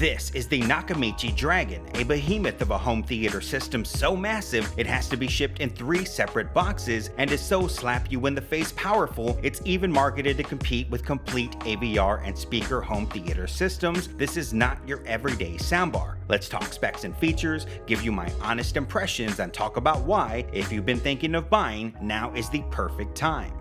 This is the Nakamichi Dragon, a behemoth of a home theater system so massive it has to be shipped in 3 separate boxes and is so slap you in the face powerful it's even marketed to compete with complete AVR and speaker home theater systems. This is not your everyday soundbar. Let's talk specs and features, give you my honest impressions, and talk about why, if you've been thinking of buying, now is the perfect time.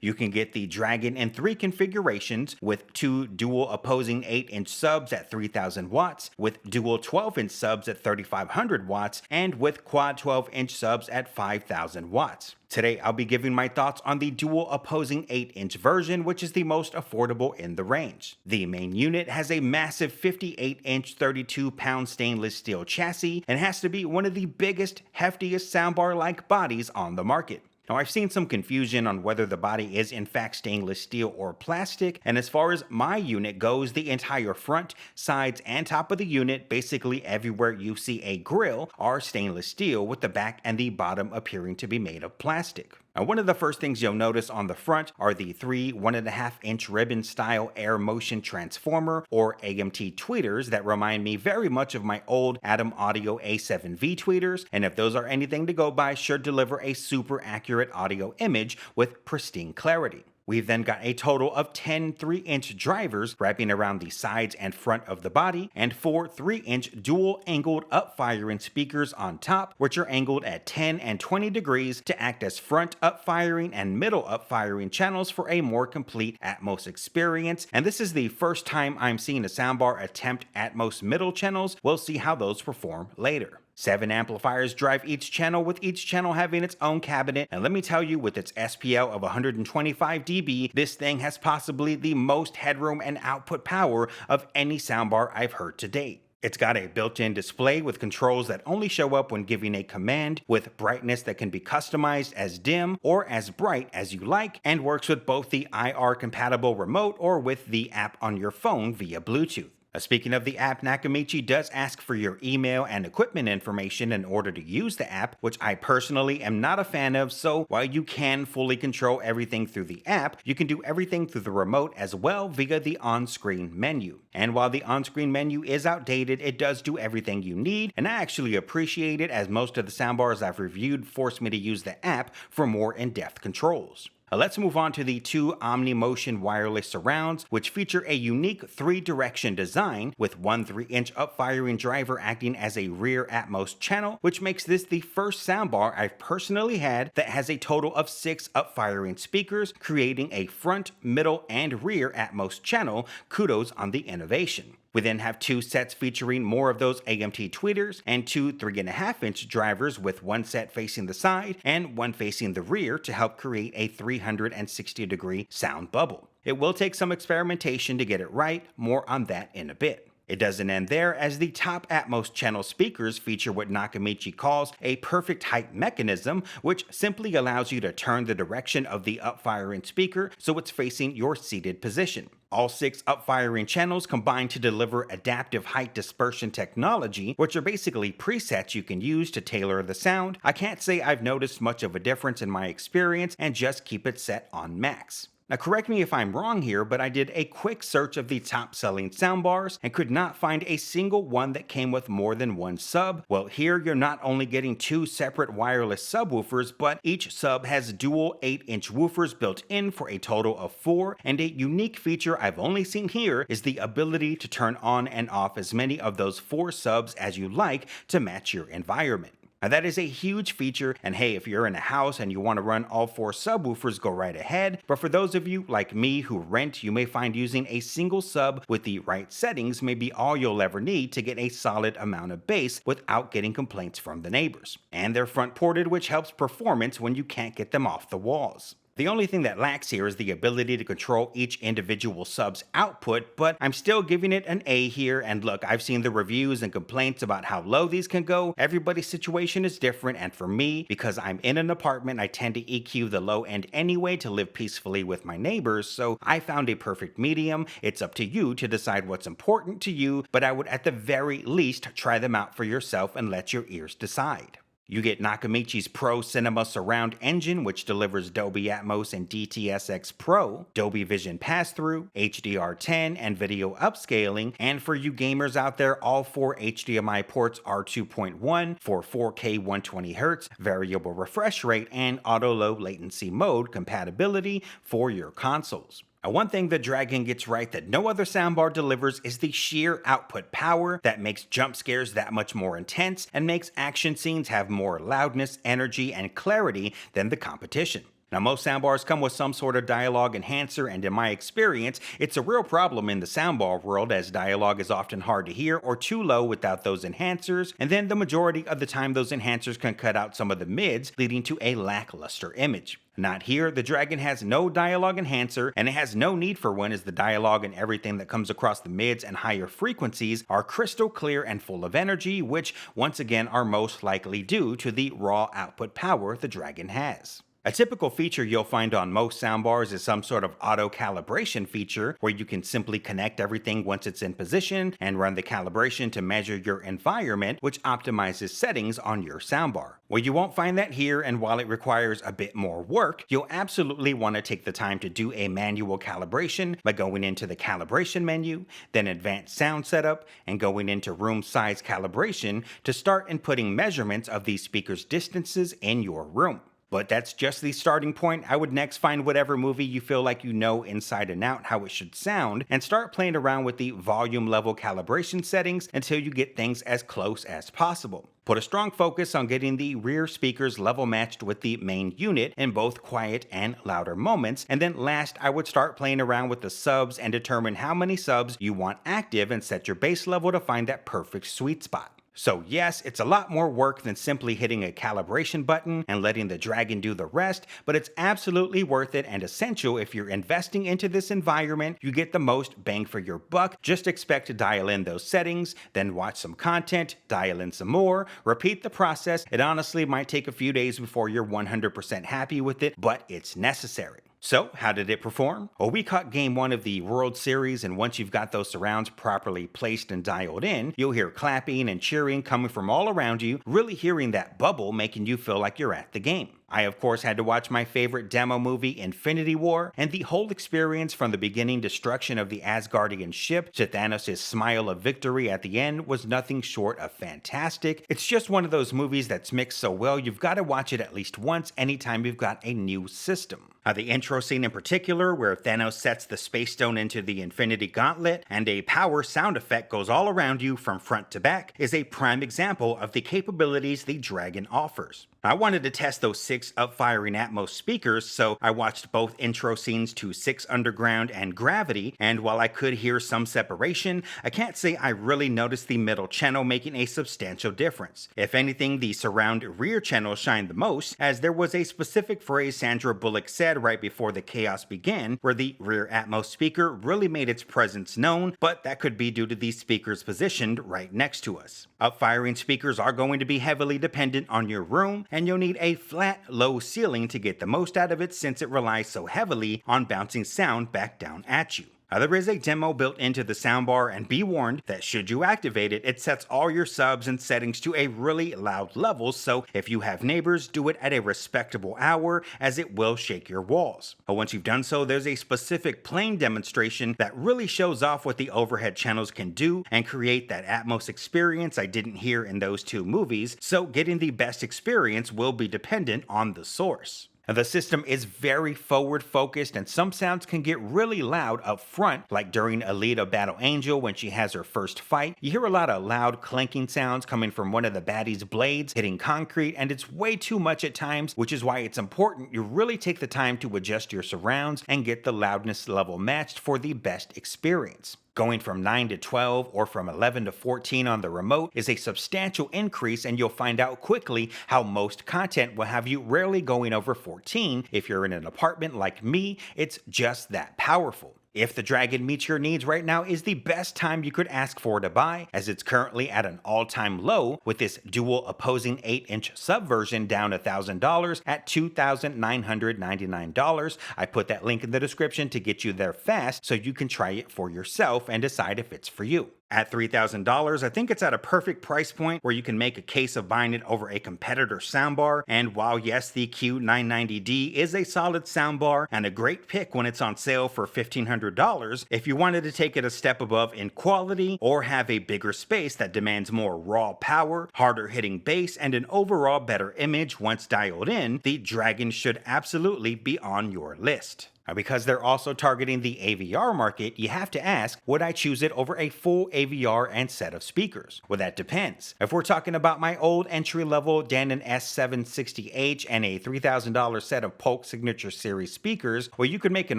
You can get the Dragon in 3 configurations, with 2 dual opposing 8-inch subs at 3000 watts, with dual 12-inch subs at 3500 watts, and with quad 12-inch subs at 5000 watts. Today I'll be giving my thoughts on the dual opposing 8-inch version, which is the most affordable in the range. The main unit has a massive 58-inch 32-pound stainless steel chassis and has to be one of the biggest, heftiest soundbar-like bodies on the market. Now, I've seen some confusion on whether the body is in fact stainless steel or plastic, and as far as my unit goes, the entire front, sides, and top of the unit, basically everywhere you see a grill, are stainless steel, with the back and the bottom appearing to be made of plastic. Now, one of the first things you'll notice on the front are the 3 1.5-inch ribbon style air motion transformer or AMT tweeters that remind me very much of my old Atom Audio A7V tweeters, and if those are anything to go by, should deliver a super accurate audio image with pristine clarity. We've then got a total of 10 3-inch drivers wrapping around the sides and front of the body, and 4 3-inch dual-angled up-firing speakers on top, which are angled at 10 and 20 degrees to act as front up-firing and middle up-firing channels for a more complete Atmos experience. And this is the first time I'm seeing a soundbar attempt Atmos middle channels. We'll see how those perform later. 7 amplifiers drive each channel, with each channel having its own cabinet, and let me tell you, with its SPL of 125 dB, this thing has possibly the most headroom and output power of any soundbar I've heard to date. It's got a built-in display with controls that only show up when giving a command, with brightness that can be customized as dim or as bright as you like, and works with both the IR-compatible remote or with the app on your phone via Bluetooth. Speaking of the app, Nakamichi does ask for your email and equipment information in order to use the app, which I personally am not a fan of, so while you can fully control everything through the app, you can do everything through the remote as well via the on-screen menu. And while the on-screen menu is outdated, it does do everything you need, and I actually appreciate it, as most of the soundbars I've reviewed force me to use the app for more in-depth controls. Let's move on to the 2 OmniMotion wireless surrounds, which feature a unique 3-direction design, with 1 3-inch up-firing driver acting as a rear Atmos channel, which makes this the first soundbar I've personally had that has a total of 6 up-firing speakers, creating a front, middle, and rear Atmos channel. Kudos on the innovation. We then have 2 sets featuring more of those AMT tweeters, and 2 3.5-inch drivers, with 1 set facing the side and 1 facing the rear to help create a 360-degree sound bubble. It will take some experimentation to get it right, more on that in a bit. It doesn't end there, as the top Atmos channel speakers feature what Nakamichi calls a perfect height mechanism, which simply allows you to turn the direction of the up-firing speaker so it's facing your seated position. All 6 up-firing channels combine to deliver adaptive height dispersion technology, which are basically presets you can use to tailor the sound. I can't say I've noticed much of a difference in my experience, and just keep it set on max. Now, correct me if I'm wrong here, but I did a quick search of the top-selling soundbars and could not find a single one that came with more than 1 sub. Well, here you're not only getting 2 separate wireless subwoofers, but each sub has dual 8-inch woofers built in for a total of 4, and a unique feature I've only seen here is the ability to turn on and off as many of those 4 subs as you like to match your environment. Now, that is a huge feature, and hey, if you're in a house and you want to run all 4 subwoofers, go right ahead. But for those of you like me who rent, you may find using a single sub with the right settings may be all you'll ever need to get a solid amount of bass without getting complaints from the neighbors. And they're front ported, which helps performance when you can't get them off the walls. The only thing that lacks here is the ability to control each individual sub's output, but I'm still giving it an A here. And look, I've seen the reviews and complaints about how low these can go. Everybody's situation is different, and for me, because I'm in an apartment, I tend to EQ the low end anyway to live peacefully with my neighbors, so I found a perfect medium. It's up to you to decide what's important to you, but I would at the very least try them out for yourself and let your ears decide. You get Nakamichi's Pro Cinema Surround Engine, which delivers Dolby Atmos and DTS:X Pro, Dolby Vision Pass-Through, HDR10, and video upscaling, and for you gamers out there, all 4 HDMI ports are 2.1 for 4K 120Hz, variable refresh rate, and auto low latency mode compatibility for your consoles. One thing the Dragon gets right that no other soundbar delivers is the sheer output power that makes jump scares that much more intense and makes action scenes have more loudness, energy, and clarity than the competition. Now, most soundbars come with some sort of dialogue enhancer, and in my experience, it's a real problem in the soundbar world as dialogue is often hard to hear or too low without those enhancers, and then the majority of the time those enhancers can cut out some of the mids, leading to a lackluster image. Not here, the Dragon has no dialogue enhancer, and it has no need for one as the dialogue and everything that comes across the mids and higher frequencies are crystal clear and full of energy, which once again are most likely due to the raw output power the Dragon has. A typical feature you'll find on most soundbars is some sort of auto calibration feature where you can simply connect everything once it's in position and run the calibration to measure your environment, which optimizes settings on your soundbar. Well, you won't find that here, and while it requires a bit more work, you'll absolutely want to take the time to do a manual calibration by going into the calibration menu, then advanced sound setup, and going into room size calibration to start inputting measurements of these speakers' distances in your room. But that's just the starting point. I would next find whatever movie you feel like you know inside and out how it should sound, and start playing around with the volume level calibration settings until you get things as close as possible. Put a strong focus on getting the rear speakers level matched with the main unit in both quiet and louder moments, and then last I would start playing around with the subs and determine how many subs you want active and set your bass level to find that perfect sweet spot. So yes, it's a lot more work than simply hitting a calibration button and letting the Dragon do the rest, but it's absolutely worth it and essential if you're investing into this environment. You get the most bang for your buck. Just expect to dial in those settings, then watch some content, dial in some more, repeat the process. It honestly might take a few days before you're 100% happy with it, but it's necessary. So, how did it perform? Well, we caught Game 1 of the World Series, and once you've got those surrounds properly placed and dialed in, you'll hear clapping and cheering coming from all around you, really hearing that bubble making you feel like you're at the game. I, of course, had to watch my favorite demo movie, Infinity War, and the whole experience from the beginning destruction of the Asgardian ship to Thanos' smile of victory at the end was nothing short of fantastic. It's just one of those movies that's mixed so well you've got to watch it at least once anytime you've got a new system. The intro scene in particular, where Thanos sets the Space Stone into the Infinity Gauntlet and a power sound effect goes all around you from front to back, is a prime example of the capabilities the Dragon offers. I wanted to test those 6 up-firing Atmos speakers, so I watched both intro scenes to 6 Underground and Gravity, and while I could hear some separation, I can't say I really noticed the middle channel making a substantial difference. If anything, the surround rear channel shined the most, as there was a specific phrase Sandra Bullock said right before the chaos began, where the rear Atmos speaker really made its presence known, but that could be due to these speakers positioned right next to us. Up-firing speakers are going to be heavily dependent on your room, and you'll need a flat, low ceiling to get the most out of it since it relies so heavily on bouncing sound back down at you. There is a demo built into the soundbar, and be warned that should you activate it, it sets all your subs and settings to a really loud level, so if you have neighbors, do it at a respectable hour as it will shake your walls. Once you've done so, there's a specific playing demonstration that really shows off what the overhead channels can do and create that Atmos experience I didn't hear in those 2 movies, so getting the best experience will be dependent on the source. The system is very forward focused, and some sounds can get really loud up front, like during Alita Battle Angel when she has her first fight. You hear a lot of loud clanking sounds coming from one of the baddies' blades hitting concrete, and it's way too much at times, which is why it's important you really take the time to adjust your surrounds and get the loudness level matched for the best experience. Going from 9 to 12 or from 11 to 14 on the remote is a substantial increase, and you'll find out quickly how most content will have you rarely going over 14. If you're in an apartment like me, it's just that powerful. If the Dragon meets your needs right now is the best time you could ask for to buy, as it's currently at an all-time low with this dual opposing 8-inch sub version down $1,000 at $2,999. I put that link in the description to get you there fast so you can try it for yourself and decide if it's for you. At $3,000, I think it's at a perfect price point where you can make a case of buying it over a competitor soundbar, and while yes, the Q990D is a solid soundbar and a great pick when it's on sale for $1,500, if you wanted to take it a step above in quality or have a bigger space that demands more raw power, harder hitting bass, and an overall better image once dialed in, the Dragon should absolutely be on your list. Now, because they're also targeting the AVR market, you have to ask, would I choose it over a full AVR and set of speakers? Well, that depends. If we're talking about my old entry-level Denon S760H and a $3,000 set of Polk Signature Series speakers, well, you could make an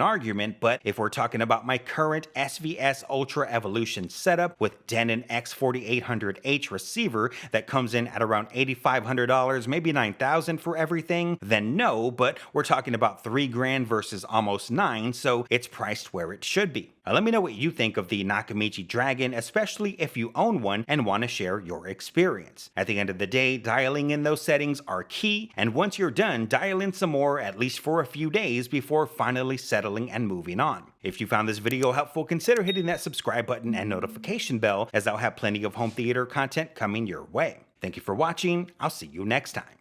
argument, but if we're talking about my current SVS Ultra Evolution setup with Denon X4800H receiver that comes in at around $8,500, maybe $9,000 for everything, then no, but we're talking about $3,000 versus almost $9,000, so it's priced where it should be. Now, let me know what you think of the Nakamichi Dragon, especially if you own one and want to share your experience. At the end of the day, dialing in those settings are key, and once you're done, dial in some more, at least for a few days, before finally settling and moving on. If you found this video helpful, consider hitting that subscribe button and notification bell, as I'll have plenty of home theater content coming your way. Thank you for watching. I'll see you next time.